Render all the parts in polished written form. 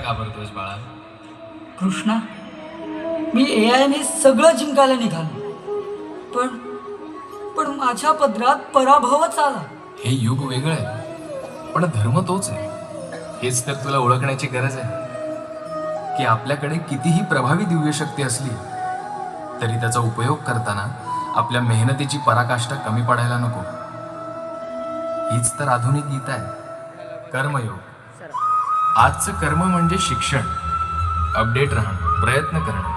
घाबरतोस बाळा? कृष्णा, मी AI ने सगळं जिंकायला निघालो, पण पण माझ्या पदरात पराभवच आला. हे युग वेगळं आहे, पण धर्म तोच आहे. हेच तर तुला ओळखण्याची गरज आहे की आपल्याकडे कितीही प्रभावी दिव्य शक्ती असली तरी त्याचा उपयोग करताना आपल्या मेहनतीची पराकाष्ठा कमी पडायला नको. हीच तर आधुनिक गीता आहे, कर्मयोग. आजचं कर्म म्हणजे शिक्षण, अपडेट राहणं, प्रयत्न करणं.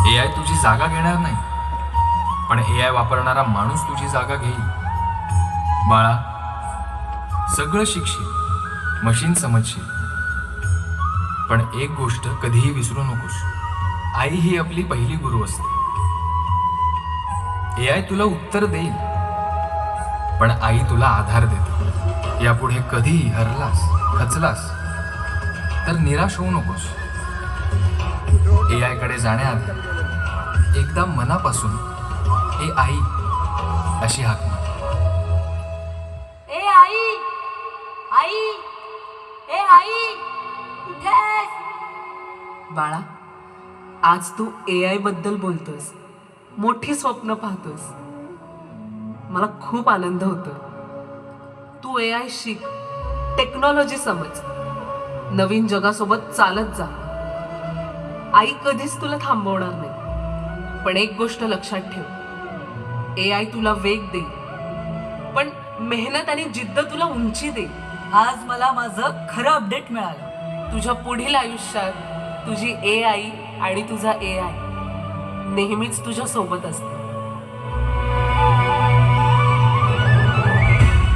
AI तुझी जागा घेणार नाही, पण AI वापरणारा माणूस तुझी जागा घेईल. बाळा, सगळं शिकशील, मशीन समजशील, पण एक गोष्ट कधीही विसरू नकोस. आई ही आपली पहिली गुरु असते. AI तुला उत्तर देईल, पण आई तुला आधार देते. यापुढे कधीही हरलास, खचलास तर निराश होऊ नकोस. AI कडे जाण्याआधी एकदा मनापासून ए आई अशी हाक मार. ए आई, आई, ए आई, कुठे आहेस? बाळा, आज तू AI बद्दल बोलतोस, मोठी स्वप्न पाहतोस. मला खूप आनंद होतो. तू AI शिक, टेक्नॉलॉजी समज, नवीन जगासोबत चालत जा. आई कधीच तुला थांबवणार नाही, पण एक गोष्ट लक्षात ठेव, AI तुला वेग देईल, पण मेहनत आणि जिद्द तुला उंची देईल. आज मला माझं खरं अपडेट मिळालं. तुझ्या पुढील आयुष्यात तुझी AI आणि तुझा AI नेहमीच तुझ्या सोबत असते.